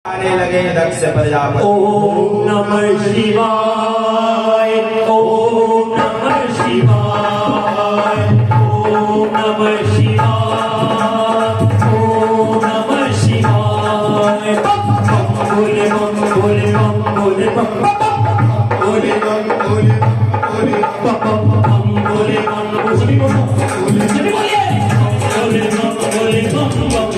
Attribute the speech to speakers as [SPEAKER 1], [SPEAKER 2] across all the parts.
[SPEAKER 1] आने लगे दक्ष प्रजापति।
[SPEAKER 2] ओम नमः शिवाय, ओम नमः शिवाय, ओम नमः शिवाय, ओम नमः शिवाय। बोले बम बोले बम बोले बम बोले बम बोले बोले बम बम बोले बम बोले बम बोले बम बोले बम बम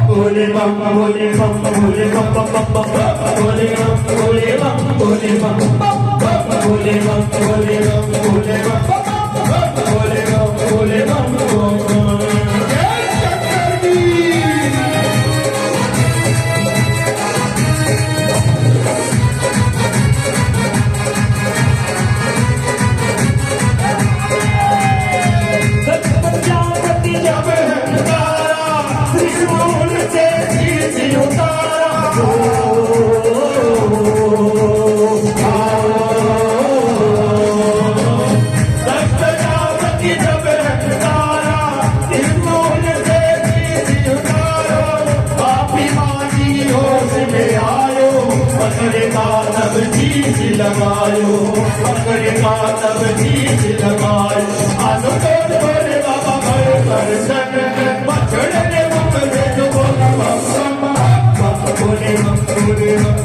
[SPEAKER 2] Bole bam bole bam bole bam bam bam bam bole bam bole bam bole bam bole bam bole bam bole bam bole bam bole bam लगायो पकड़े का तब चीज लगायो आलो तोड़ बोले बाबा भर दर्शन बछड़े मुकदे जो बोला बम बोले बम बोले बम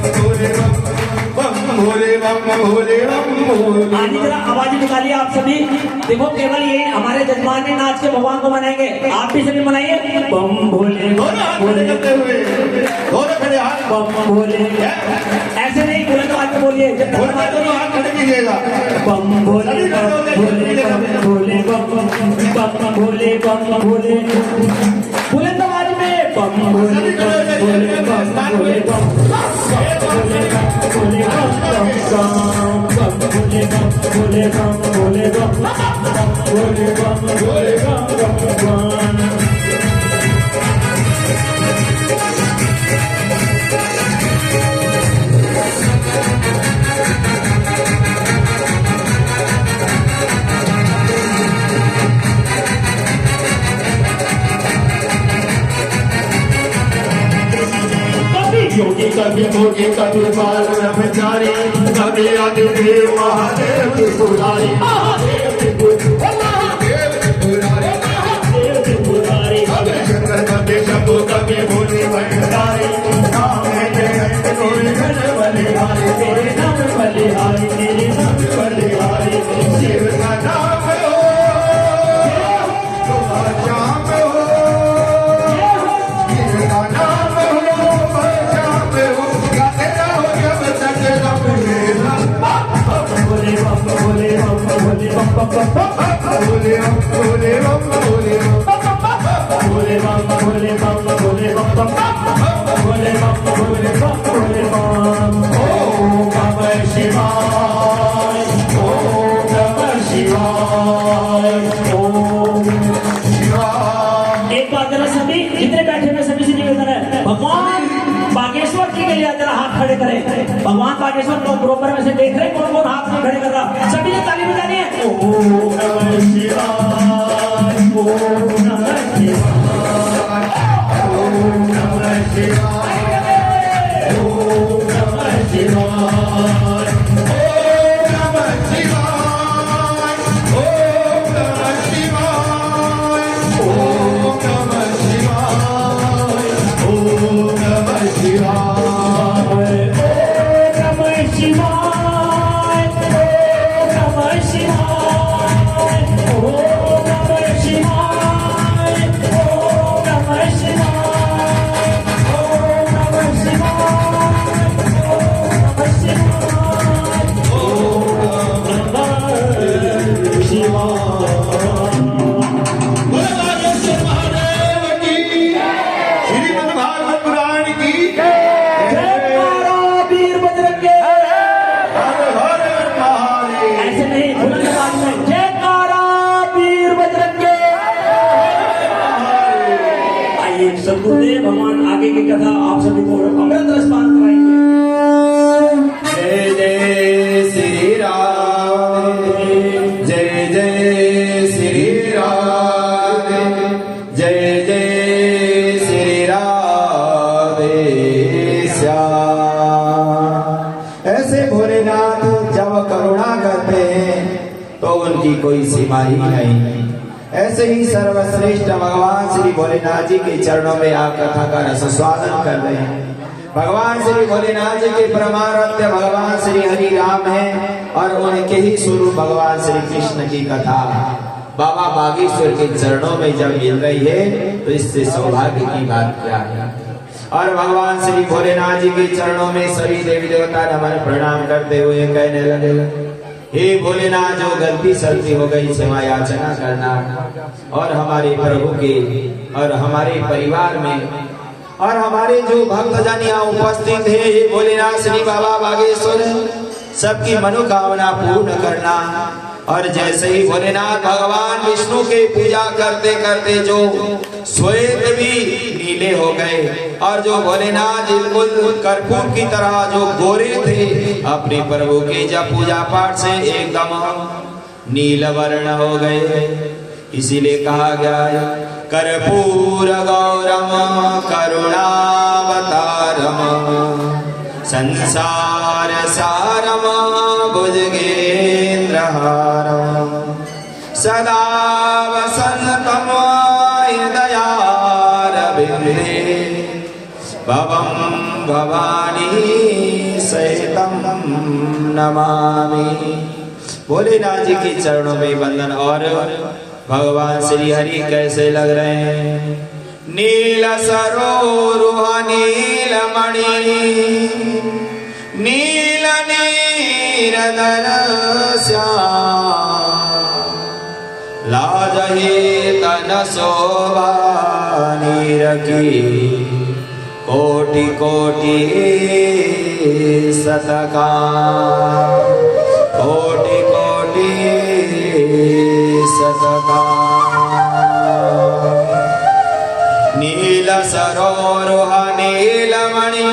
[SPEAKER 2] बोले बम बोले बम बोले बम। आनी जरा आवाज निकालिए आप सभी। देखो केवल ये हमारे जजमान ने नाच के भगवान को मनाएंगे, आप भी सभी मनाइए। बम भोले भोले करते हुए दोनों खड़े हाथ बम भोले, ऐसे नहीं बुलंद आवाज में बोलिए, जब बोलना तो हाथ खड़े कीजिएगा। बम भोले भोले भोले बम भोले बम भोले बुलंद आवाज में बम भोले भोले बम भोले बम भोले बम भोले बम भोले बम भोले बम भोले बम। योगी कभी भोगी कभी बाल ब्रह्मचारी कभी आदिदेव महादेव की पुरारी महादेव की पुरारी कभी शंकर कभी शंभु कभी भोले भंडारी नाम है कोई घर बलिहारी तेरे नाम बलिहारी तेरे नाम बलिहारी शिव का नाम हो श्याम हो शिव का नाम एक बात जरा सभी जितने बैठे हुए सभी से निवेदन है, भगवान बागेश्वर की गैया
[SPEAKER 3] जरा हाथ खड़े करें। भगवान बागेश्वर लोग बरोबर में से देख रहे कौन कौन हाथ नहीं खड़े कर रहा। सभी ने ताली बजानी है।
[SPEAKER 2] ओम नमः शिवाय, ओम नमः शिवाय, ओम नमः शिवाय, ओम नमः शिवाय, ओम नमः शिवाय, ओम नमः शिवाय, ओम नमः शिवाय, ओम नमः शिवाय,
[SPEAKER 3] ओम नमः शिवाय, ओम नमः शिवाय, ओम नमः शिवाय, ओम नमः शिवाय, ओम नमः शिवाय, ओम नमः शिवाय।
[SPEAKER 2] बोलो बागेश्वर महादेव की, श्रीमद् भागवत पुराण की
[SPEAKER 3] जय मारा वीर बजरंगे।
[SPEAKER 2] हर हर महादेव।
[SPEAKER 3] ऐसे नहीं बुलंद आवाज में जय मारा वीर बजरंगे। आइए सदगुरुदेव भगवान आगे की कथा आप सभी को अमृत रस पान कराएंगे।
[SPEAKER 1] जय जय श्री राम, जय जय श्री राम, जय जय श्री राम श्याम। ऐसे भोलेनाथ जब करुणा करते हैं तो उनकी कोई सीमा ही नहीं। ऐसे ही सर्वश्रेष्ठ भगवान श्री भोलेनाथ जी के चरणों में आप कथा का रसस्वादन कर रहे हैं। भगवान श्री भोलेनाथ जी के परमाराध्य भगवान श्री हरि राम हैं और उनके ही स्वरूप भगवान श्री कृष्ण की कथा बाबा बागेश्वर के चरणों में जब मिल रही है तो इससे सौभाग्य की बात क्या है। और भगवान श्री भोलेनाथ जी के चरणों में सभी देवी देवता नमन प्रणाम करते हुए कहने लगे, हे भोलेनाथ, जो गलती सलती हो गई क्षमा याचना करना और हमारे प्रभु के और हमारे परिवार में और हमारे जो भक्तजन यहाँ उपस्थित है, हे भोलेनाथ श्री बाबा बागेश्वर सबकी मनोकामना पूर्ण करना। और जैसे ही भोलेनाथ भगवान विष्णु के पूजा करते करते जो श्वेत भी नीले हो गए और जो भोलेनाथ बिल्कुल कर्पूर की तरह जो गोरे थे, अपने प्रभु के जब पूजा पाठ से एकदम नील वर्ण हो गए। इसीलिए कहा गया है कर्पूर गौरम करुणावतारम संसार सारम भुजगेन्द्रहारम सदा वसन्तम हृदयारविन्दे भवं भवानी सहितं नमामि। भोलेनाथ जी के चरणों में वंदन। और भगवान श्री हरि कैसे लग रहे हैं? नील सरोरुह नीलमणि नील नीरदन श्याम लाजहि तन शोभा नीरकी कोटि कोटि शतका कोटि कोटि शतका। नील सरोरुह नीलमणि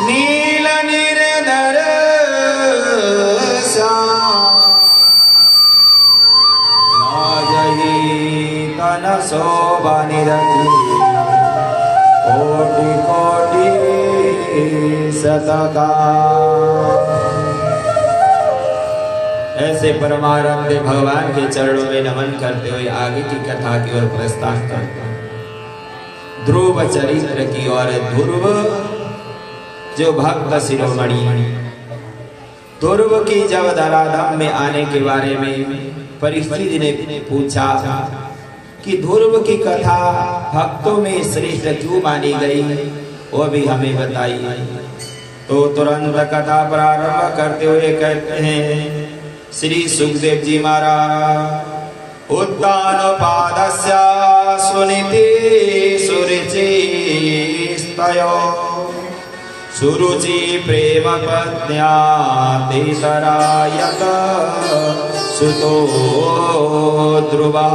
[SPEAKER 1] नील निर्धर श्याम लाजहि तन शोभा निरखी कोटि कोटि शतका। ऐसे परमानंद भगवान के चरणों में नमन करते हुए आगे की कथा की ओर प्रस्थान करते हैं। ध्रुव चरित्र की ओर। ध्रुव जो भक्त शिरोमणि, ध्रुव की जब धराधाम में आने के बारे में परीक्षित ने पूछा कि ध्रुव की कथा भक्तों में श्रेष्ठ क्यों मानी गई, वो भी हमें बताइए। तो तुरंत कथा प्रारंभ करते हुए कहते हैं, श्री सुखदेव जी महाराज उत्तानपादस्य सुनीति सुरुचिस्तयो सुरुचि प्रेम पत्न्या तेतरायत सुतो ध्रुवा।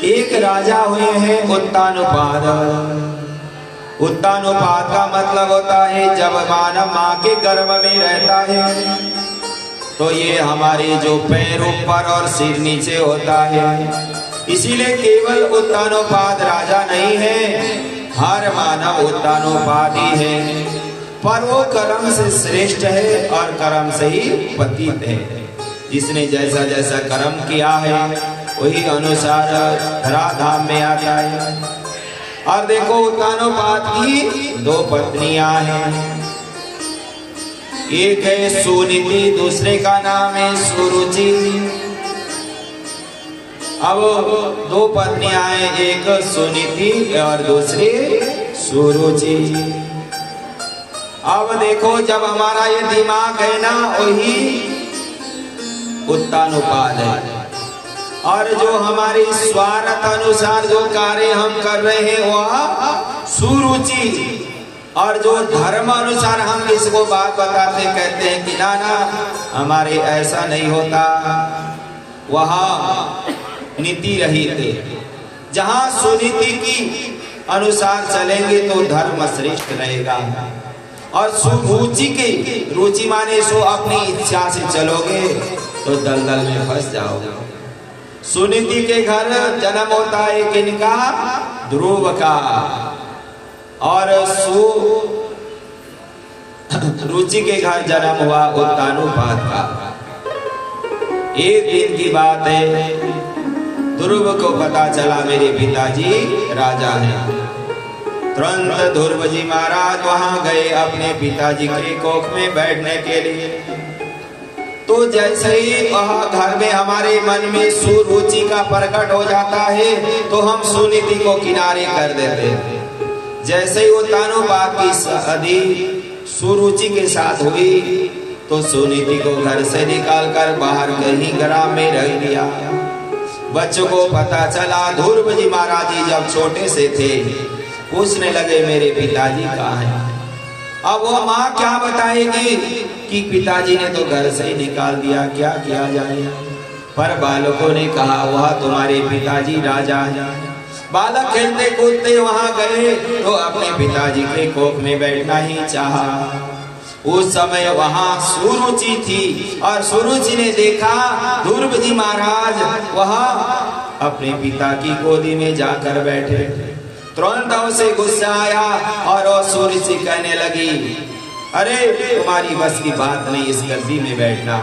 [SPEAKER 1] एक राजा हुए हैं उत्तानपाद। उत्तानोपात का मतलब होता है जब मानव माँ के गर्भ में रहता है तो ये हमारे जो पैर ऊपर और सिर नीचे होता है। इसीलिए केवल उत्तानोपात राजा नहीं है, हर मानव उत्तानोपात ही है, पर वो कर्म से श्रेष्ठ है और कर्म से ही पतित है। जिसने जैसा जैसा कर्म किया है वही अनुसार धराधाम में आता है। और देखो उत्तानोपात की 2 पत्नियां हैं, एक है सुनीति, दूसरे का नाम है सुरुचि। अब 2 पत्नियां हैं, एक सुनीति और दूसरी सुरुचि। अब देखो जब हमारा ये दिमाग है ना वही उत्तानोपात है, और जो हमारी स्वार्थ अनुसार जो कार्य हम कर रहे हैं वह सुरुचि, और जो धर्म अनुसार हम किसको बात बताते कहते हैं कि ना ना हमारे ऐसा नहीं होता, वह नीति रहित है। जहां सुनीति की अनुसार चलेंगे तो धर्म श्रेष्ठ रहेगा, और सुरुचि के रुचि माने सो अपनी इच्छा से चलोगे तो दलदल में फंस जाओगे। सुनीति के घर जन्म होता है किनका? ध्रुव का, और रुचि के घर जन्म हुआ उत्तानोपात का। एक दिन की बात है, ध्रुव को पता चला मेरे पिताजी राजा हैं। तुरंत ध्रुव जी महाराज वहां गए अपने पिताजी के कोख में बैठने के लिए। तो जैसे ही वह घर में हमारे मन में सुरुचि का प्रकट हो जाता है तो हम सुनीति को किनारे कर देते हैं। जैसे ही उत्तानोपात की शादी सुरुचि के साथ हुई तो सुनीति को घर से निकालकर बाहर कहीं ग्राम में रख दिया। बच्चों को पता चला, ध्रुव जी महाराज जी जब छोटे से थे पूछने लगे मेरे पिताजी कहाँ हैं। अब वो माँ क्या बताएगी कि पिताजी ने तो घर से ही निकाल दिया, क्या किया जाए। पर बालकों ने कहा वह तुम्हारे पिताजी राजा हैं। बालक खेलते कूदते वहां गए तो अपने पिताजी के कोख में बैठना ही चाहा। उस समय वहां सुरुचि थी और सुरुचि ने देखा ध्रुव जी महाराज वह अपने पिता की गोदी में जाकर बैठे। तुरंत उसे गुस्सा आया और वो सुरुचि कहने लगी, अरे तुम्हारी बस की बात नहीं इस गद्दी में बैठना।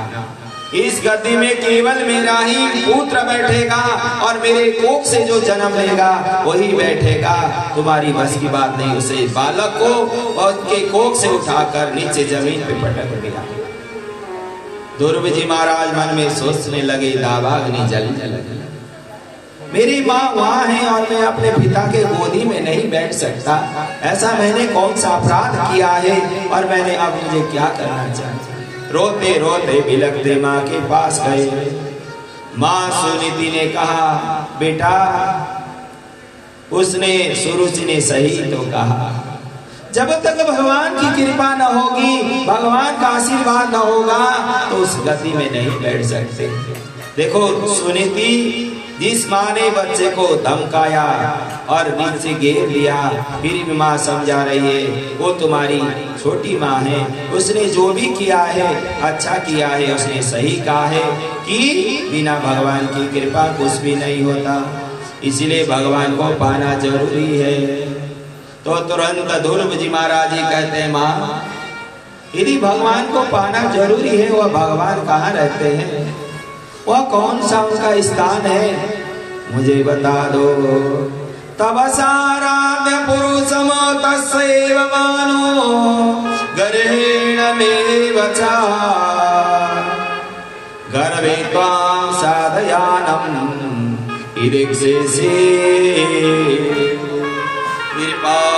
[SPEAKER 1] इस गद्दी में केवल मेरा ही पुत्र बैठेगा और मेरे कोख से जो जन्म लेगा वही बैठेगा। तुम्हारी बस की बात नहीं। उसे बालक को और उसके कोख से उठाकर नीचे जमीन पे पटक दिया। ध्रुव जी महाराज मन में सोचने लगे, दावाग्नि जल लगी, मेरी माँ वहाँ है और मैं अपने पिता के गोदी में नहीं बैठ सकता। ऐसा मैंने कौन सा अपराध किया है और मैंने अब मुझे क्या करना चाहिए। रोते रोते बिलखते माँ के पास गए। माँ सुनीति ने कहा, बेटा उसने सुरुचि ने सही तो कहा, जब तक भगवान की कृपा न होगी, भगवान का आशीर्वाद न होगा तो उस गद्दी में नहीं बैठ सकते। देखो सुनीति, जिस माँ ने बच्चे को धमकाया और नीचे घेर लिया फिर भी माँ समझा रही है वो तुम्हारी छोटी माँ है। उसने जो भी किया है अच्छा किया है, उसने सही कहा है कि बिना भगवान की कृपा कुछ भी नहीं होता, इसलिए भगवान को पाना जरूरी है। तो तुरंत ध्रुव जी महाराज जी कहते हैं, माँ यदि भगवान को पाना जरूरी है वह भगवान कहाँ रहते हैं, वह कौन सा उनका स्थान है, मुझे बता दो। तब साराध्य पुरुषम तस्यैव मानो गर्भेण मे वचा गर्भे त्वां साधयानम् इदिक्षेसे विपासनम्।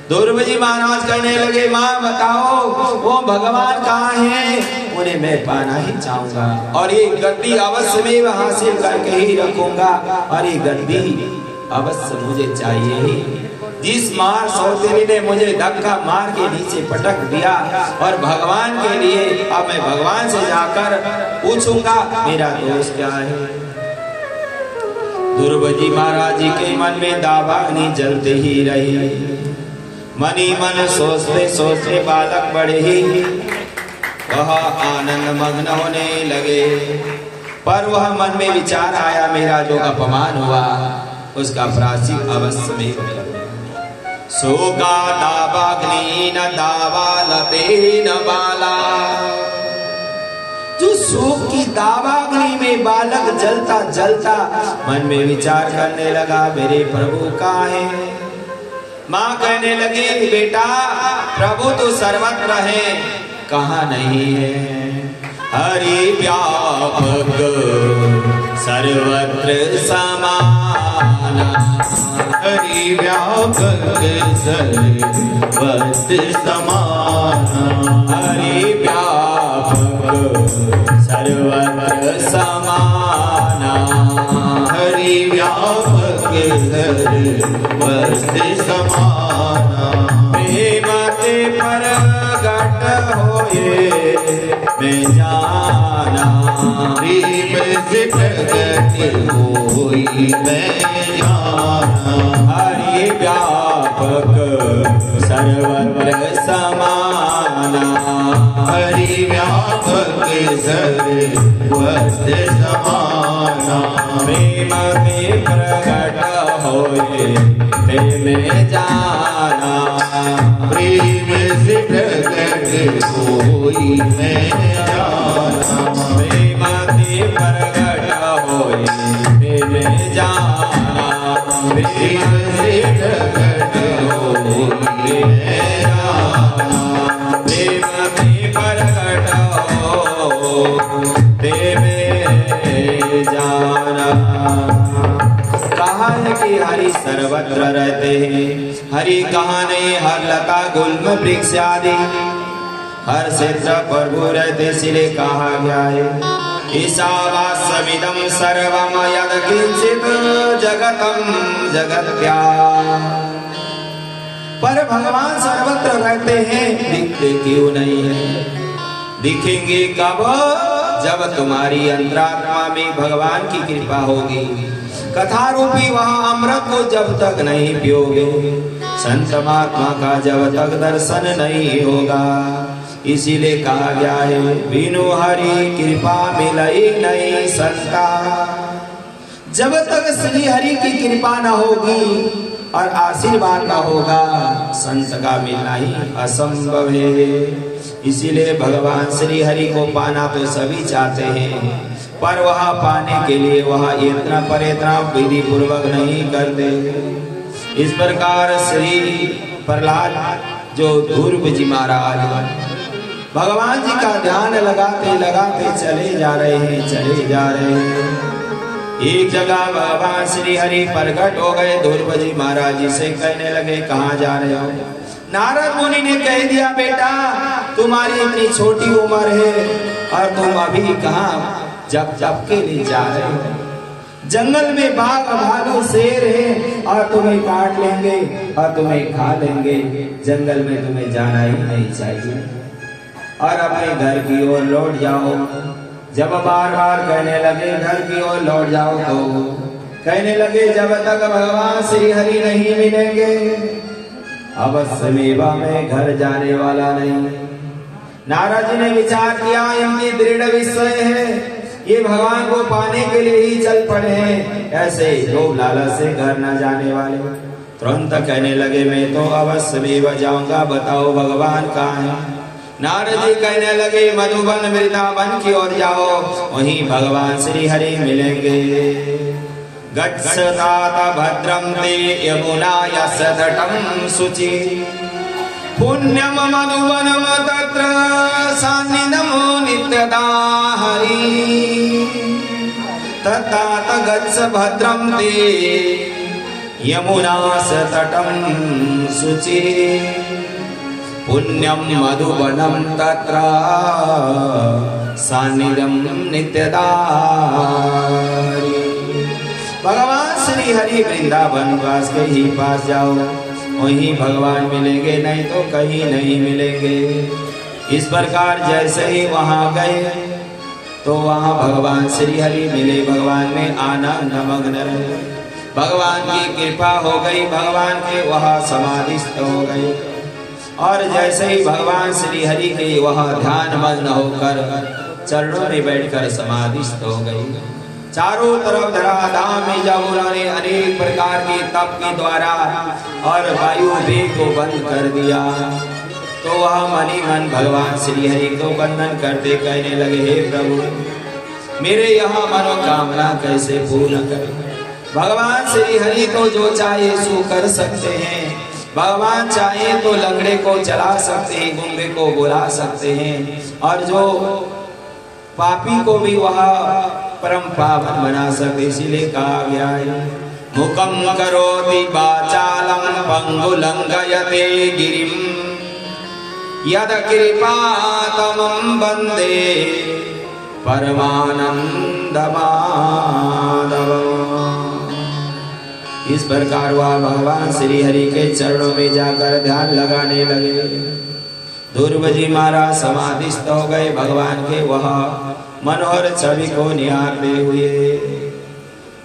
[SPEAKER 1] ध्रुव जी महाराज कहने लगे, माँ बताओ वो भगवान कहाँ हैं, उन्हें मैं पाना ही चाहूंगा और ये गद्दी अवश्य में हासिल करके ही रखूंगा और ये गद्दी अवश्य मुझे चाहिए ही। जिस मार सौतेली ने मुझे धक्का मार के नीचे पटक दिया और भगवान के लिए अब मैं भगवान से जाकर पूछूंगा मेरा दोष क्या है। ध्रुव जी महाराज जी के मन में दावाग्नि जलते ही रही। मनी मन सोचते सोचते बालक बढ़े ही वह आनंद मग्न होने लगे। पर वह मन में विचार आया, मेरा जो अपमान हुआ उसका प्रायश्चित अवश्य में सोगा दावाग्नि न दावालते न बाला। जो शोक की दावाग्नि में बालक जलता जलता मन में विचार करने लगा, मेरे प्रभु कहाँ है। माँ कहने लगी, बेटा प्रभु तो सर्वत्र है, कहाँ नहीं है। हरि व्यापक सर्वत्र समाना,
[SPEAKER 2] हरि व्यापक सर्वत्र समाना,
[SPEAKER 1] हरि व्यापक सर्वत्र समाना,
[SPEAKER 2] हरि व्यापक सर्वत्र समाना।
[SPEAKER 1] प्रेम ते प्रगट होए मैं जाना,
[SPEAKER 2] प्रेम से प्रगट होई मैं जाना।
[SPEAKER 1] हरि व्यापक सर्वत्र समाना,
[SPEAKER 2] हरि व्यापक सर्वत्र समाना।
[SPEAKER 1] प्रेम में प्रगट होए ते मैं जाना,
[SPEAKER 2] प्रेम से प्रगट होई मैं जाना।
[SPEAKER 1] प्रेम में प्रगट होए ते मैं जाना,
[SPEAKER 2] प्रेम से प्रगट होई मैं जाना।
[SPEAKER 1] प्रेम में प्रगट होते मैं जाना। कहा है कि हरि सर्वत्र रहते हैं, हरि कहाँ नहीं, हर लता गुल्म वृक्ष आदि हर क्षेत्र प्रभु रहते, इसलिए कहा गया है ईशावास्यमिदं सर्वं यद् किंचित् जगतं जगत्या। पर भगवान सर्वत्र रहते हैं, दिखते क्यों नहीं है। दिखेंगे कब, जब तुम्हारी अंतरात्मा में भगवान की कृपा होगी। कथा रूपी वहाँ अमृत को जब तक नहीं पियोगे, संत महात्मा का जब तक दर्शन नहीं होगा। इसीलिए कहा गया है, बिनु हरि कृपा मिलई नहीं संता। जब तक श्री हरि की कृपा न होगी और आशीर्वाद न होगा, संत का मिलना ही असंभव है। इसीलिए भगवान श्री हरि को पाना तो सभी चाहते हैं, पर वह पाने के लिए वह इतना प्रयत्न विधि पूर्वक नहीं करते। इस प्रकार श्री प्रहलाद जो ध्रुव जी महाराज भगवान जी का ध्यान लगाते लगाते चले जा रहे हैं, चले जा रहे हैं। एक जगह भगवान श्री हरि प्रकट हो गए। ध्रुव जी महाराज जी से कहने लगे, कहाँ जा रहे हो। नारद मुनि ने कह दिया, बेटा तुम्हारी इतनी छोटी उम्र है और तुम अभी कहाँ जब के लिए जा रहे हो। जंगल में बाघ भालू शेर है और तुम्हें काट लेंगे और तुम्हें खा लेंगे। जंगल में तुम्हें जाना ही नहीं चाहिए और अपने घर की ओर लौट जाओ। जब बार बार कहने लगे घर की ओर लौट जाओ, तो कहने लगे जब तक भगवान श्री हरि नहीं मिलेंगे अवश्य मेवा में घर जाने वाला नहीं। नारद जी ने विचार किया, इनकी दृढ़ विश्वास है, ये भगवान को पाने के लिए ही चल पड़े हैं, ऐसे लोभ लालच से घर न जाने वाले। तुरंत कहने लगे, मैं तो अवश्य मेवा जाऊंगा, बताओ भगवान कहाँ है। नारद जी कहने लगे, मधुबन वृंदावन की ओर जाओ, वहीं भगवान श्री हरि मिलेंगे। गच्छतात भद्रं ते यमुनायाः तटं शुचि, पुण्यम मधुवनम तत्र सान्निध्यं नित्यदा हरि। ततात गच्छ भद्रं ते यमुनायाः तटं शुचि, पुण्यम मधुवनम तत्र सान्निध्यं नित्यदा हरि। भगवान श्री हरि वृंदावन वास के ही पास जाओ, वहीं भगवान मिलेंगे, नहीं तो कहीं नहीं मिलेंगे। इस प्रकार जैसे ही वहां गए तो वहां भगवान श्री हरि मिले, भगवान में आनंद मग्न रहे। भगवान की कृपा हो गई, भगवान के वहाँ समाधिस्थ हो गए। और जैसे ही भगवान श्री हरि के वहाँ ध्यान मग्न होकर चरणों में बैठकर समाधिस्थ हो गई। चारों तरफ धराधाम में जब उन्होंने अनेक प्रकार के तप के द्वारा और वायु वेग को बंद कर दिया, तो वह मनी मन भगवान श्री हरि को वंदन करते कहने लगे, हे प्रभु मेरे यहाँ मनोकामना कैसे पूर्ण करें। भगवान श्री हरि तो जो चाहे सो कर सकते हैं। भगवान चाहे तो लंगड़े को चला सकते हैं, गूंगे को बुला सकते हैं, और जो पापी को भी वह परम पावन बना सकते। इसीलिए कहा गया है, मुखम करोति वाचालं पंगुलंघयते गिरिम यद कृपातमं वंदे परमानंद माधवम्। इस प्रकार वह भगवान श्री हरि के चरणों में जाकर ध्यान लगाने लगे। ध्रुव जी महाराज समाधिस्थ हो गए, भगवान के वह मनोहर छवि को निहारते हुए।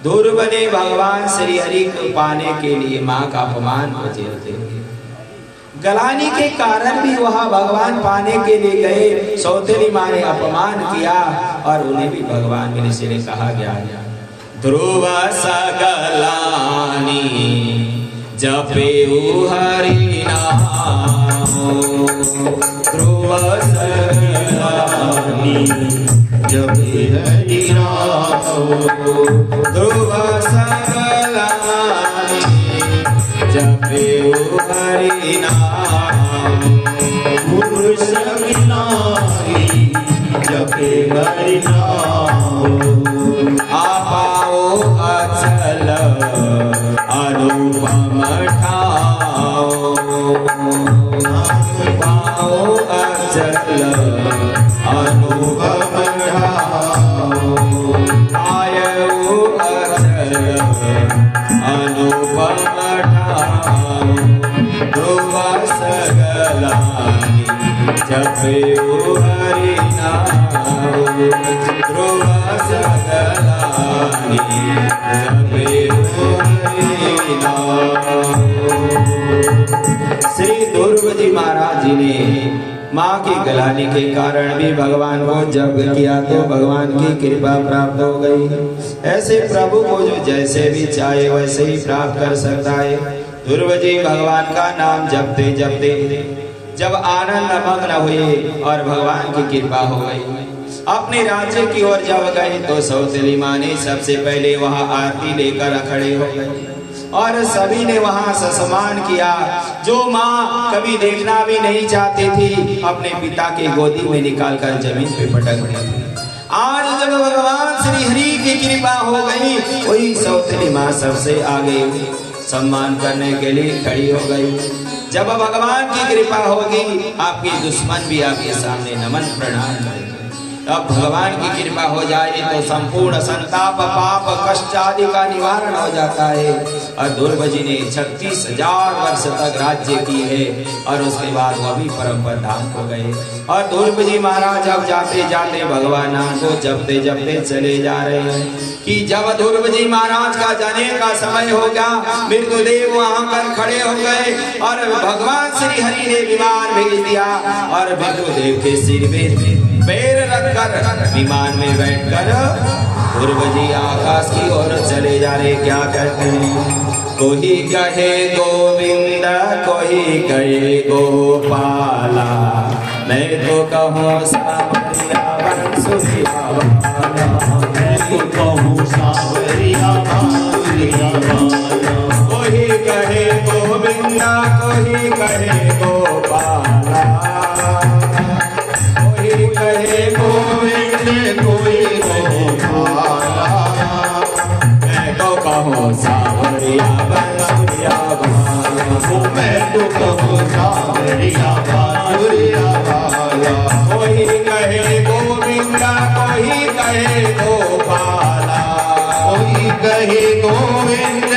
[SPEAKER 1] ध्रुव ने भगवान श्री हरि को पाने के लिए माँ का अपमान को झेलते हुए, गलानी के कारण भी वह भगवान पाने के लिए गए। सौतेली माँ ने अपमान किया और उन्हें भी भगवान मिले। इसलिए कहा गया, ध्रुव सगलानी जपे हरि नाम, ध्रुव सगलानी जपे हरि नाम, ध्रुव सगलानी जपे हरि नाम, ध्रुव सगलानी जपे हरि नाम। आपाओ अचल अनुपम ठाओ, आपाओ अचल अनुपम ठाओ, आयो अचल अनुपम ठाओ, ध्रुव सगलानी जपे हरि नाम, ध्रुव सगलानी जपे हरि नाम। श्री ध्रुव जी महाराज जी ने माँ की गलानी के कारण भी भगवान को जप किया तो भगवान की कृपा प्राप्त हो गई। ऐसे प्रभु को जो जैसे भी चाहे वैसे ही प्राप्त कर सकता है। ध्रुव जी भगवान का नाम जपते जपते जब आनंद मग्न हुए और भगवान की कृपा हो गई, अपने राज्य की ओर जब गए तो सौतेली माँ ने सबसे पहले वहाँ आरती लेकर खड़े हो गए और सभी ने वहाँ सम्मान किया। जो माँ कभी देखना भी नहीं चाहती थी, अपने पिता के गोदी में निकालकर जमीन पे पटक दी। आज जब भगवान श्री हरि की कृपा हो गई, वही सौतेली माँ सबसे आगे सम्मान करने के लिए खड़ी हो गई। जब भगवान की कृपा होगी, आपके दुश्मन भी आपके सामने नमन प्रणाम करेंगे। तब भगवान की कृपा हो जाए तो संपूर्ण संताप पाप कष्ट आदि का निवारण हो जाता है। और ध्रुव जी ने 36,000 वर्ष तक राज्य की है और उसके बाद वह भी परम पद धाम हो गए। और ध्रुव जी महाराज अब जाते जाते भगवान नाम को जपते जपते चले जा रहे हैं कि जब ध्रुव जी महाराज का जाने का समय हो गया, मृत्युदेव वहां पर खड़े हो गए और भगवान श्री हरि ने विमान भेज दिया और मृत्युदेव के सिर में पैर रखकर विमान में बैठकर ध्रुव जी आकाश की ओर चले जा रहे। क्या कहते हैं, कोई कहे गोविंद कोई कहे गोपाला, मैं तो कहूँ सावरिया बंसुरिया वाला, मैं तो कहूँ सावरिया बंसुरिया वाला। कोई कहे गोविंद कोई कहे गोपाला, कोई कहे गोविंद कोई कहे गोपाला, मैं तो कहूँ सावरिया बंसुरिया वाला, मैं तो कहूँ सावरिया बंसुरिया वाला। कोई कहे गोविंद कोई कहे गोपाला, कोई कहे गोविंद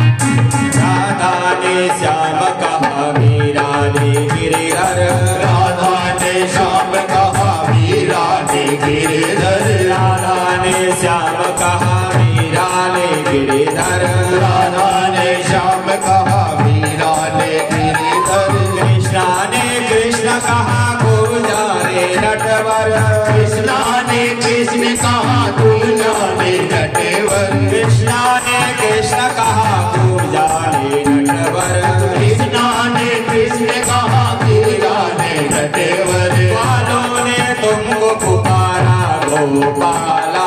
[SPEAKER 1] राधा ने श्याम कहा मीरा ने गिरिधर
[SPEAKER 2] राधा ने श्याम कहा मीरा ने गिरिधर
[SPEAKER 1] राधा ने श्याम कहा मीरा ने गिरिधर
[SPEAKER 2] राधा ने श्याम कहा मीरा ने गिरिधर
[SPEAKER 1] कृष्णा ने कृष्ण कहा पूजा रे नटवर
[SPEAKER 2] कृष्णा ने कृष्ण कहा तू जाने नटवर
[SPEAKER 1] कृष्णा ने कृष्ण कहा पूजा रे नटवर
[SPEAKER 2] कृष्णा ने कृष्ण कहा तू जाने नटवर
[SPEAKER 1] बालों ने तुमको पुकारा गोपाला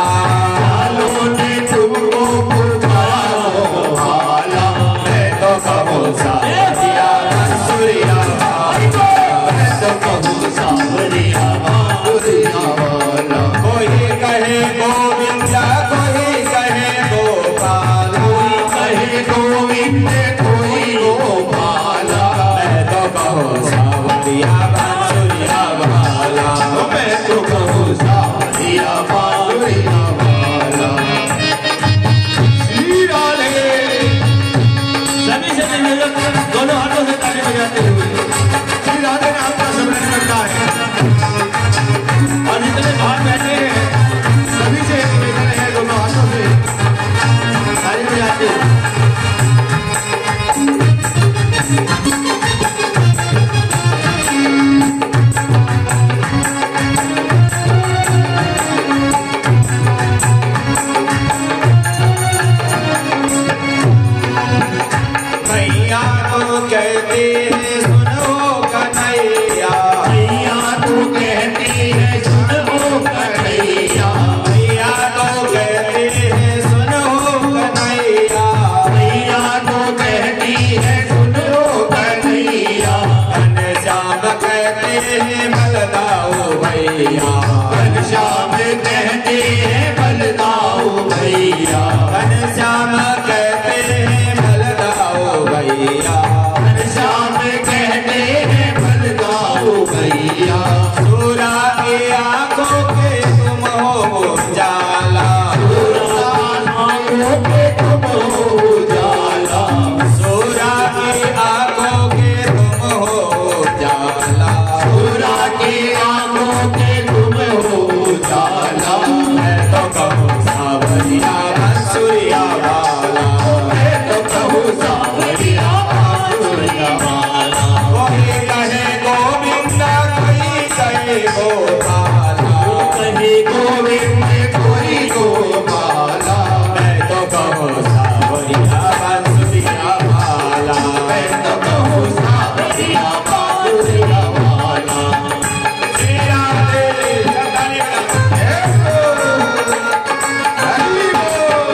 [SPEAKER 2] बालों ने तुमको पुकारा गोपाला
[SPEAKER 1] मैं तो कहूँ सावरिया बांसुरिया वाला
[SPEAKER 2] मैं तो कहूँ सावरिया बांसुरिया वाला
[SPEAKER 1] कोई कहे गोविंद कोई कहे गोपाल
[SPEAKER 2] कोई कहे गोविंद कोई गोपाला
[SPEAKER 1] मैं तो कहूँ सावरिया बांसुरिया वाला
[SPEAKER 2] मैं तो कहूँ सावरिया बांसुरिया वाला श्री राधे
[SPEAKER 3] सभी से दोनों हाथों से ताली बजाते हुए
[SPEAKER 2] श्री राधे नाम का स्मरण करता है
[SPEAKER 3] और जितने बाहर बैठे हैं
[SPEAKER 2] सभी से निवेदन है दोनों हाथों से ताली बजाते हैं
[SPEAKER 1] मैया तो कहते हैं सुनो कन्हैया
[SPEAKER 2] मैया तू कहती है सुनो कन्हैया
[SPEAKER 1] मैया तो कहते हैं सुनो कन्हैया
[SPEAKER 2] मैया तो कहती है सुनो कन्हैया
[SPEAKER 1] घनश्याम कहते हैं बलदाऊ भैया
[SPEAKER 2] घनश्याम कहते हैं बलदाऊ भैया
[SPEAKER 1] घनश्याम कहते हैं बलदाऊ भैया
[SPEAKER 2] घनश्याम कहते हैं बलदाऊ भैया
[SPEAKER 1] सूरा की आंखों के तुम हो उजाला
[SPEAKER 2] आंखों पे तुम हो उजाला
[SPEAKER 1] सूरा की आंखों के तुम हो उजाला
[SPEAKER 2] सूरा की आंखों के तुम हो उजाला
[SPEAKER 1] मैं तो कहूँ सावरिया बांसुरिया वाला
[SPEAKER 2] मैं तो कहूँ सावरिया बांसुरिया वाला
[SPEAKER 1] कोई कहे गोविंद कोई कहे गोपाला
[SPEAKER 2] कहीं गोविंद कोई गोपाला
[SPEAKER 1] मैं तो कहूँ सावरिया बांसुरिया वाला
[SPEAKER 2] मैं तो कहूँ सावरिया बांसुरिया वाला
[SPEAKER 1] श्री राधे सताने
[SPEAKER 2] हरि बोल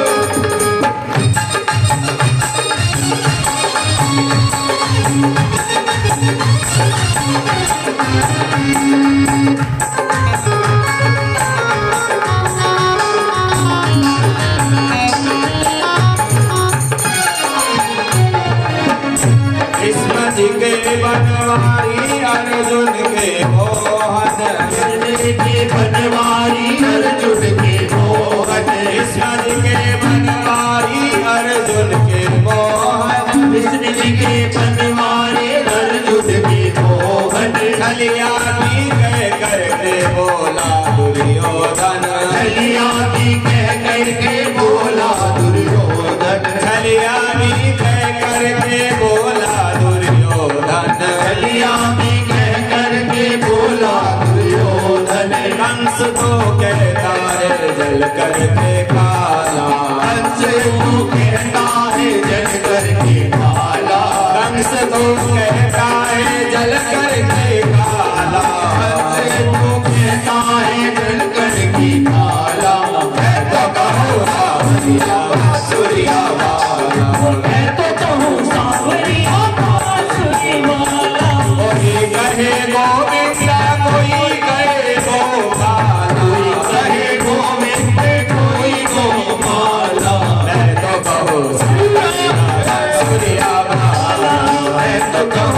[SPEAKER 1] कृष्ण जी के बनवारी अर्जुन के मोहन
[SPEAKER 2] कृष्ण के बनवारी अर्जुन के मोहन
[SPEAKER 1] कृष्ण जी के बनवारी अर्जुन के मोहन
[SPEAKER 2] कृष्ण जी के बनवारी अर्जुन के मोहन
[SPEAKER 1] छलिया भी कह करके बोला दुर्योधन
[SPEAKER 2] छलिया भी कह करके बोला दुर्योधन
[SPEAKER 1] छलिया भी कह करके बोला दुर्योधन
[SPEAKER 2] छलिया भी कह करके बोला दुर्योधन
[SPEAKER 1] कंस तो कहता है जल करके काला
[SPEAKER 2] कंस तो कहता है जल करके काला
[SPEAKER 1] कंस तो कहता है जल करके काला
[SPEAKER 2] कंस तो कहता है जल करके काला
[SPEAKER 1] मैं तो कहूँ सावरिया बांसुरिया वाला
[SPEAKER 3] मैं तो कहूँ सावरिया बांसुरी वाला
[SPEAKER 1] कोई कहे गोविंद कोई कहे गोपाला
[SPEAKER 2] कोई कहे गोविंद कोई गोपाला
[SPEAKER 1] मैं तो कहूँ सावरिया बांसुरिया वाला
[SPEAKER 2] मैं तो कहूँ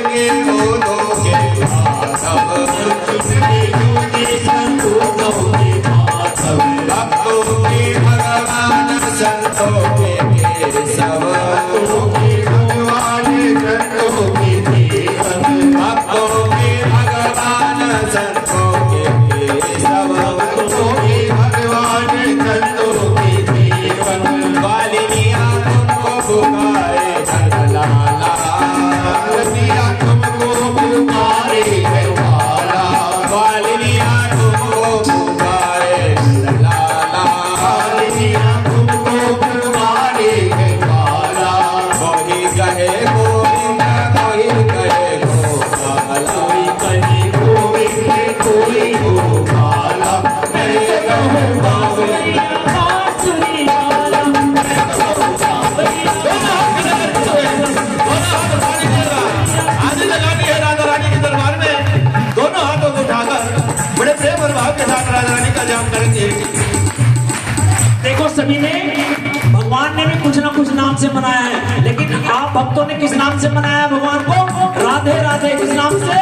[SPEAKER 1] के बोधों के माधव
[SPEAKER 2] चुनरी जूती संतों के माधव
[SPEAKER 1] भक्तों के भगवान संतों के केशव
[SPEAKER 2] भक्तों के भगवान संतों के केशव
[SPEAKER 1] भक्तों के भगवान संतों के केशव
[SPEAKER 2] भक्तों के भगवान संतों के केशव
[SPEAKER 1] वालिनिया तुमको पुकारे लाला
[SPEAKER 2] वालिनिया तुमको पुकारे लाला
[SPEAKER 1] वालिनिया तुमको पुकारे लाला
[SPEAKER 2] वालिनिया तुमको पुकारे लाला
[SPEAKER 1] कोई कहे गोविंद कोई कहे गोपाला
[SPEAKER 2] कोई कहे गोविंद कोई गोपाला मैं कहूँ बावरिया बांसुरी वाला
[SPEAKER 4] आदि लगानी है राधा रानी के दरबार में दोनों हाथों को उठाकर बड़े प्रेम और भाव के साथ राधा रानी का जाप करेंगे।
[SPEAKER 3] देखो सभी ने भगवान ने भी कुछ ना कुछ नाम से मनाया है, लेकिन आप भक्तों ने किस नाम से मनाया भगवान को? राधे राधे। किस नाम से?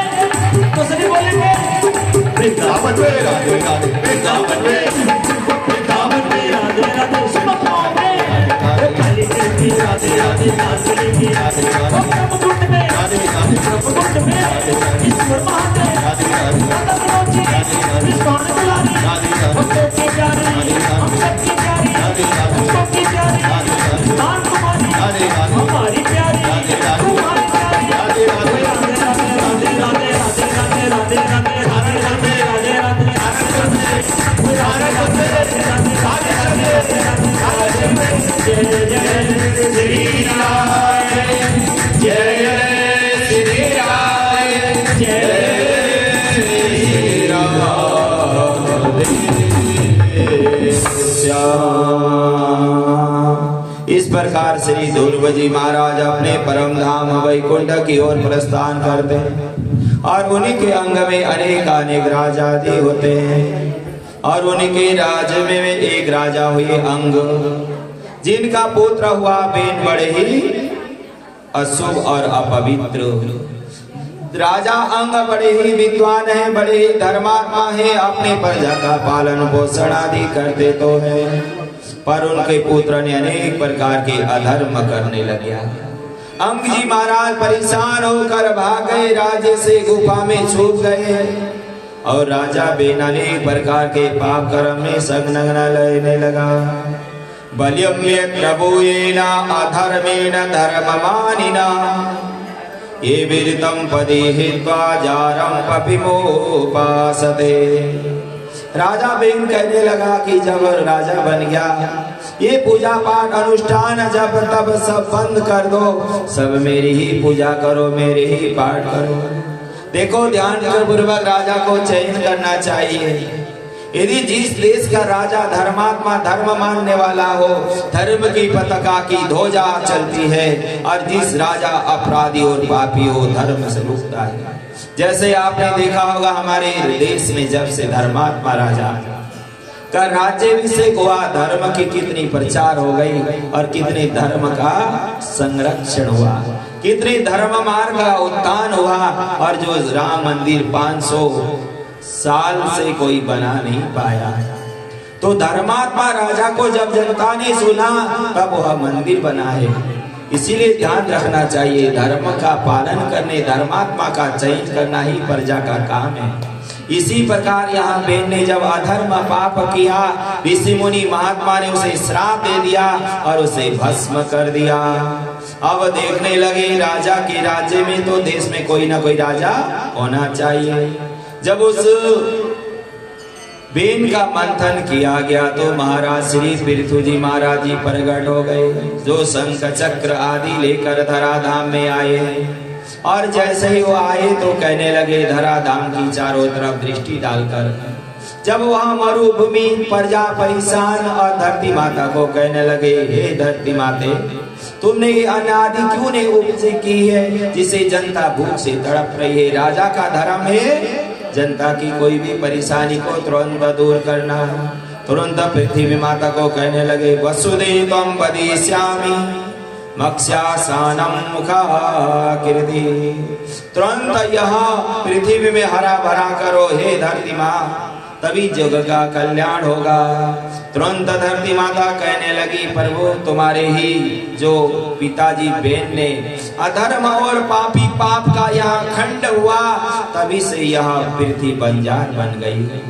[SPEAKER 3] तो सभी बोलेंगे
[SPEAKER 2] वृंदावन में राधे राधे वृंदावन में वृंदावन में
[SPEAKER 3] राधे राधे। सुमनों में काली कृष्ण राधे राधे, नाचने की राधे राधे, ब्रह्मकुंड में राधे राधे, ब्रह्मकुंड में ईश्वर महादेव राधे राधे, राधा मनोजी कृष्ण दुलारी भक्तों की प्यारी, हम सबकी प्यारी, भक्तों की प्यारी नान कुमारी हमारी प्यारी, तुम्हारी प्यारी राधे राधे राधे राधे राधे राधे राधे राधे राधे राधे राधे जय जय श्री राम
[SPEAKER 1] जय श्री राम जय श्री राम इस प्रकार श्री ध्रुव जी महाराज अपने परम धाम वैकुंठ की ओर प्रस्थान करते हैं और उन्हीं के अंग में अनेक राजा आदि होते हैं और उन्हीं के राज्य में एक राजा हुए अंग जिनका पुत्र हुआ बेन बड़े ही अशुभ और अपवित्र। राजा अंग बड़े ही विद्वान है, बड़े ही धर्मात्मा है, अपने प्रजा का पालन पोषण आदि करते तो है, पर उनके पुत्र ने अनेक प्रकार के अधर्म करने लगे। अंग जी महाराज परेशान होकर भाग गए, राज्य से गुफा में छुप गए और राजा बेन अनेक प्रकार के पाप कर्म में संलग्न रहने लगा। बल्यम्येन अधर्मेण धर्ममानिना ये विदितं पदे हित्वा जारं पपिमोपासते। राजा बेन कहने लगा कि जब राजा बन गया ये पूजा पाठ अनुष्ठान जब तब सब बंद कर दो, सब मेरी ही पूजा करो, मेरे ही पाठ करो। देखो ध्यान पूर्वक राजा को चयन करना चाहिए। यदि जिस देश का राजा धर्मात्मा धर्म मानने वाला हो, धर्म की पताका की ध्वजा चलती है, और जिस राजा अपराधी और पापी हो धर्म से रुकता है। जैसे आपने देखा होगा हमारे देश में जब से धर्मात्मा राजा का राज्याभिषेक हुआ, धर्म की कितनी प्रचार हो गई और कितने धर्म का संरक्षण हुआ, कितने धर्म मार्ग का उत्थान हुआ। और जो राम मंदिर 500 साल से कोई बना नहीं पाया, तो धर्मात्मा राजा को जब जनता ने सुना तब वह मंदिर बना है। इसीलिए ध्यान रखना चाहिए, धर्म का पालन करने, धर्मात्मा का चयन करना ही प्रजा का काम है। इसी प्रकार यहाँ बेन ने जब अधर्म पाप किया, ऋषि मुनि महात्मा ने उसे श्राप दे दिया और उसे भस्म कर दिया। अब देखने लगे राजा के राज्य में तो देश में कोई ना कोई राजा होना चाहिए। जब उस बेन का मंथन किया गया तो महाराज श्री पृथु जी महाराज जी प्रकट हो गए, जो शंख चक्र आदि लेकर धराधाम में आए। और जैसे ही वो आए तो कहने लगे धराधाम की चारों तरफ दृष्टि डालकर, जब वहां मरुभूमि प्रजा परेशान और धरती माता को कहने लगे, हे धरती माते, तुमने ये अनादि क्यों ने उपज की है जिसे जनता भूख से तड़प रही है। राजा का धर्म है जनता की कोई भी परेशानी को तुरंत दूर करना। तुरंत पृथ्वी माता को कहने लगे, वसुदेवं वदिष्यामि मत्स्यासानं मुखाकृति। तुरंत यह पृथ्वी में हरा भरा करो हे धरती माँ, तभी जग का कल्याण होगा। तुरंत धरती माता कहने लगी, प्रभु तुम्हारे ही जो पिताजी बहन ने अधर्म और पापी पाप का यहाँ खंड हुआ, तभी से यह पृथ्वी बंजार बन गई।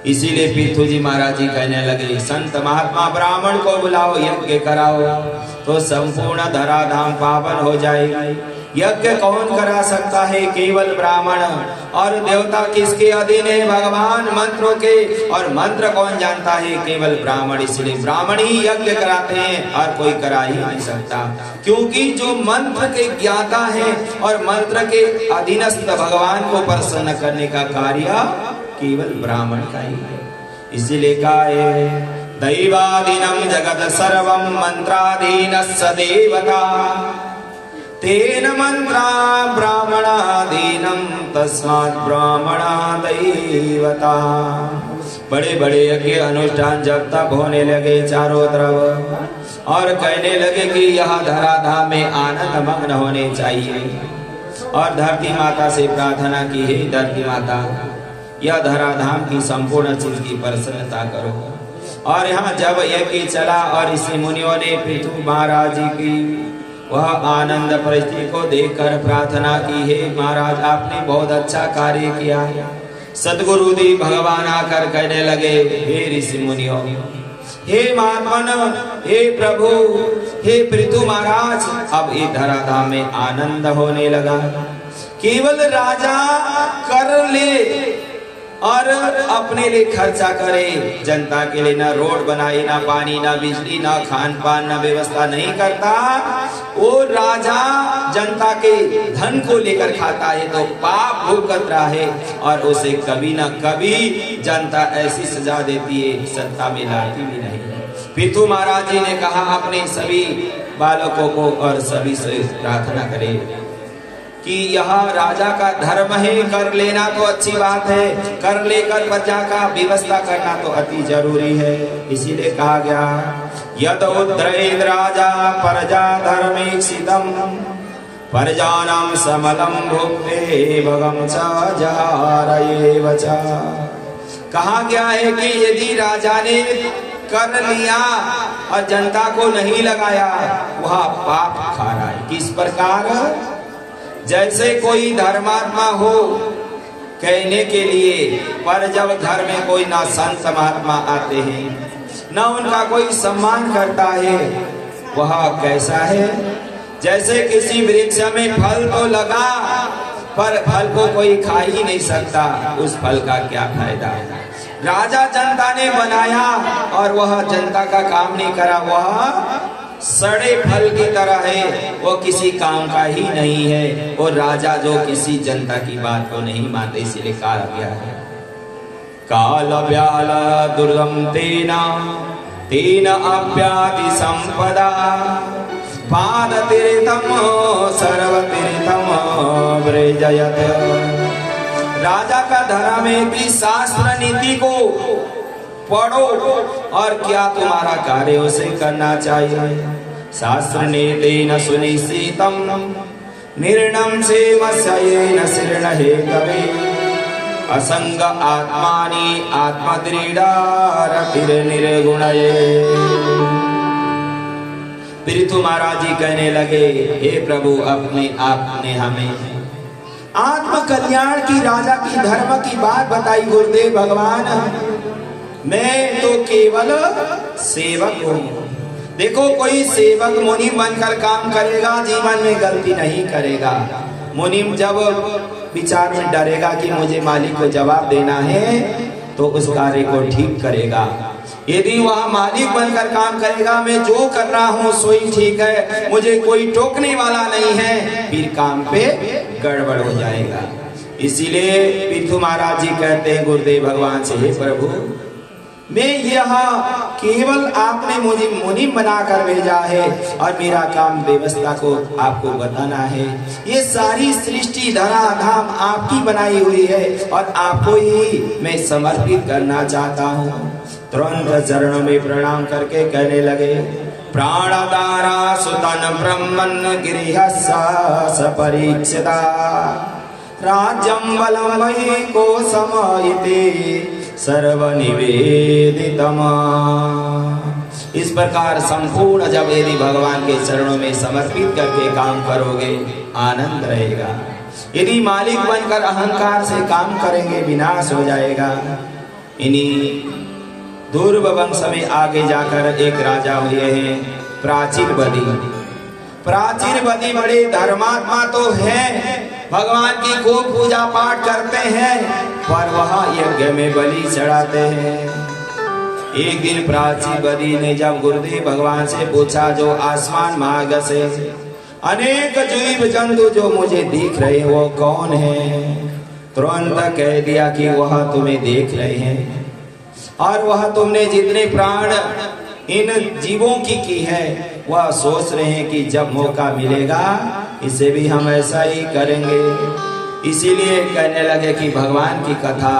[SPEAKER 1] इसीलिए पृथ्वी जी महाराज जी कहने लगे, संत महात्मा ब्राह्मण को बुलाओ, यज्ञ कराओ तो संपूर्ण धराधाम पावन हो जाएगी। यज्ञ कौन करा सकता है? केवल ब्राह्मण। और देवता किसके अधीन है? भगवान मंत्रों के। और मंत्र कौन जानता है? केवल ब्राह्मण। इसलिए ब्राह्मण ही यज्ञ कराते हैं और कोई करा ही नहीं सकता, क्योंकि जो मंत्र के ज्ञाता है और मंत्र के अधीनस्थ भगवान को प्रसन्न करने का कार्य केवल ब्राह्मण का ही है। इसीलिए कहा है, दैवाधीनम जगत सर्वम मंत्राधीनस्य देवता, तेन मंत्रा ब्राह्मणाधीनम तस्मात् ब्राह्मणा दैवता। बड़े बड़े यज्ञ अनुष्ठान जब तक होने लगे चारों तरफ, और कहने लगे कि यह धराधाम में आनंद मग्न होने चाहिए। और धरती माता से प्रार्थना की, हे धरती माता, यह धराधाम की संपूर्ण चीज की प्रसन्नता करो। और यहाँ जब यज्ञ चला और इसी मुनियों ने पृथु महाराज जी की वह आनंद परिस्थिति को देखकर प्रार्थना की, हे महाराज आपने बहुत अच्छा कार्य किया। सदगुरुदेव भगवान आकर कहने लगे, हे ऋषि मुनियों, हे महात्मन, हे प्रभु, हे पृथु महाराज, अब ये धराधाम में आनंद होने लगा। केवल राजा कर ले और अपने लिए खर्चा करे, जनता के लिए ना रोड बनाए, ना पानी, ना बिजली, ना खान पान, ना व्यवस्था नहीं करता। वो राजा जनता के धन को लेकर खाता है तो पाप भुगत रहा है, और उसे कभी ना कभी जनता ऐसी सजा देती है, सत्ता में लाती भी नहीं। पृथु महाराज जी ने कहा अपने सभी बालकों को और सभी से प्रार्थना करे कि यह राजा का धर्म है, कर लेना तो अच्छी बात है, कर लेकर प्रजा का व्यवस्था करना तो अति जरूरी है। इसीलिए कहा गया, यद उद्रेद राजा प्रजा धर्मेक्षितम प्रजानां समलम भुक्ते भगम च जारयेव च। कहा गया है कि यदि राजा ने कर लिया और जनता को नहीं लगाया, वह पाप खा रहा है। किस प्रकार? जैसे कोई धर्मात्मा हो कहने के लिए, पर जब घर में कोई ना संत महात्मा आते हैं, ना उनका कोई सम्मान करता है, वह कैसा है? जैसे किसी वृक्ष में फल तो लगा पर फल को कोई खा ही नहीं सकता, उस फल का क्या फायदा है? राजा जनता ने बनाया और वह जनता का काम नहीं करा, वह सड़े फल की तरह है, वो किसी काम का ही नहीं है। वो राजा जो किसी जनता की बात को नहीं मानते, इसीलिए कहा गया है, काल व्याल दुर्गम तेना तेन अप्याति संपदा पाद तीर्थम सर्व तीर्थम व्रजयत। राजा का धर्म है कि शास्त्र नीति को पढ़ो और क्या तुम्हारा कार्य उसे करना चाहिए। शास्त्र नीतेन सुनिश्चितम निर्णम सेवस्येन शीर्णे कवे असंग आत्मानि आत्मदृढ़ निर्गुणये। पृथु महाराज जी कहने लगे, हे प्रभु अपने आपने हमें आत्म कल्याण की, राजा की, धर्म की बात बताई गुरुदेव भगवान। मैं तो केवल सेवक हूँ। देखो कोई सेवक मुनि बनकर काम करेगा, जीवन में गलती नहीं करेगा। मुनि जब विचार में डरेगा कि मुझे मालिक को जवाब देना है, तो उस कार्य को ठीक करेगा। यदि वह मालिक बनकर काम करेगा, मैं जो कर रहा हूँ सोई ठीक है, मुझे कोई टोकने वाला नहीं है, फिर काम पे गड़बड़ हो जाएगा। इसीलिए पृथु महाराज जी कहते हैं गुरुदेव भगवान से, हे प्रभु मैं यहाँ केवल आपने मुझे मुनि बनाकर भेजा है और मेरा काम व्यवस्था को आपको बताना है। ये सारी सृष्टि धराधाम आपकी बनाई हुई है और आपको ही मैं समर्पित करना चाहता हूँ। तुरंत चरणों में प्रणाम करके कहने लगे, प्राणदारा सुतन ब्रह्मन् गिरिहस्सा सपरीक्षिता राज्यं बलं वै कोशमयिते सर्वनिवेदितम्। इस प्रकार संपूर्ण जब यदि भगवान के चरणों में समर्पित करके काम करोगे आनंद रहेगा। यदि मालिक बनकर अहंकार से काम करेंगे विनाश हो जाएगा। इन्हीं ध्रुव वंश में आगे जाकर एक राजा हुए हैं प्राचीन बदी। प्राचीन बदी बड़े धर्मात्मा तो हैं, भगवान की खूब पूजा पाठ करते हैं, पर वह यज्ञ में बलि चढ़ाते हैं। एक दिन प्राचीन बदी ने जब गुरुदेव भगवान से पूछा, जो आसमान मार्ग से अनेक जीव जंतु जो मुझे दिख रहे वो कौन है? तुरंत कह दिया कि वह तुम्हें देख रहे हैं और वह तुमने जितने प्राण इन जीवों की है वह सोच रहे हैं कि जब मौका मिलेगा इसे भी हम ऐसा ही करेंगे। इसीलिए कहने लगे कि भगवान की कथा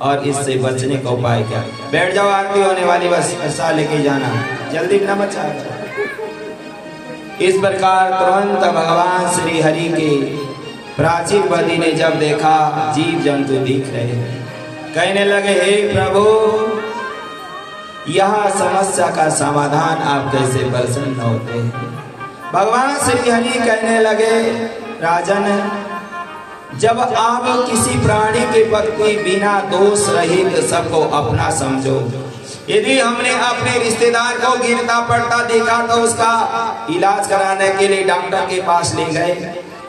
[SPEAKER 1] और इससे बचने का उपाय क्या? बैठ जाओ, आरती होने वाली, बस ऐसा लेके जाना, जल्दी न बचा। इस प्रकार तुरंत भगवान श्री हरि के प्राचीन बदी ने जब देखा जीव जंतु दिख रहे हैं, कहने लगे, हे प्रभु, यह समस्या का समाधान आप कैसे प्रसन्न होते हैं? भगवान श्री हरि कहने लगे, राजन, जब आप किसी प्राणी के प्रति बिना दोष रहित सबको अपना समझो। यदि हमने अपने रिश्तेदार को गिरता पड़ता देखा तो उसका इलाज कराने के लिए डॉक्टर के पास ले गए।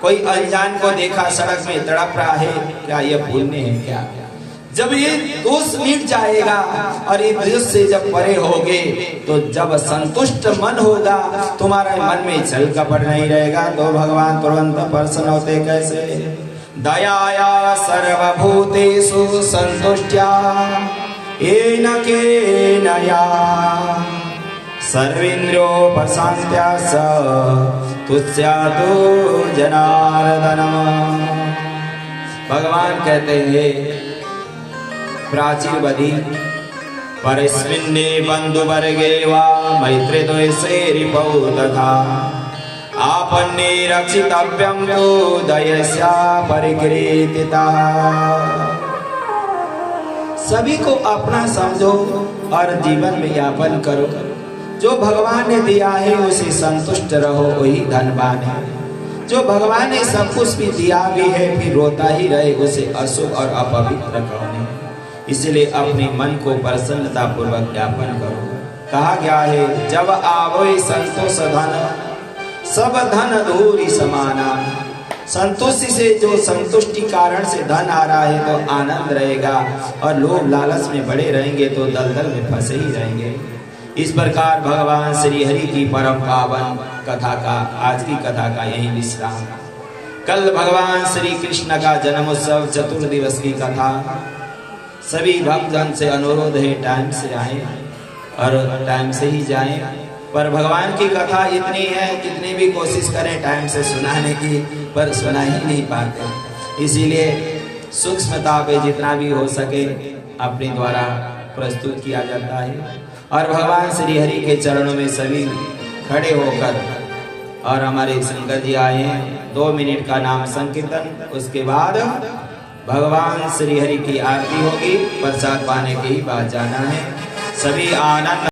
[SPEAKER 1] कोई अनजान को देखा सड़क में तड़प रहा है, क्या यह पुण्य है क्या? जब ये दोष मिट जाएगा और ये दोष से जब परे होगे तो जब संतुष्ट मन होगा तुम्हारे मन में छल कपट नहीं रहेगा। तो भगवान तुरंत प्रसन्न होते कैसे? दयाया सर्वभूतेषु संतुष्ट्या येन केनया सर्वेन्द्रियोपशान्त्या स तुष्यातु जनार्दनम्। भगवान कहते हैं, प्राचीन बदी, परस्मिन्ने बन्धुवर्गे वा मैत्री द्वेषे रिपौ तथा आपन्ने रक्षितव्यं यो दयस्या परिकीर्तितः। सभी को अपना समझो और जीवन में यापन करो। जो भगवान ने दिया है उसे संतुष्ट रहो, वही धनवान है। जो भगवान ने सब कुछ भी दिया भी है फिर रोता ही रहे, उसे अशुभ और अपवित्र कहो। इसलिए अपने मन को प्रसन्नता पूर्वक ज्ञापन करो। कहा गया है, जब आवै संतोष धन सब धन धूरी समाना। संतुष्टि से, जो संतुष्टि कारण से धन आ रहा है तो आनंद रहेगा, और लोभ लालच में बड़े रहेंगे तो दलदल में फंसे ही रहेंगे। इस प्रकार भगवान श्री हरि की परम पावन कथा का, आज की कथा का यही विश्राम। कल भगवान श्री कृष्ण का जन्मोत्सव चतुर्दिवस की कथा। सभी भक्तजन से अनुरोध है टाइम से आए और टाइम से ही जाएं। पर भगवान की कथा इतनी है, कितनी भी कोशिश करें टाइम से सुनाने की, पर सुना ही नहीं पाते। इसीलिए सूक्ष्मता पे जितना भी हो सके अपने द्वारा प्रस्तुत किया जाता है। और भगवान श्री हरि के चरणों में सभी खड़े होकर, और हमारे शंकर जी आए हैं, 2 मिनट का नाम संकीर्तन, उसके बाद भगवान श्री हरि की आरती होगी। प्रसाद पाने के ही बाद जाना है। सभी आनंद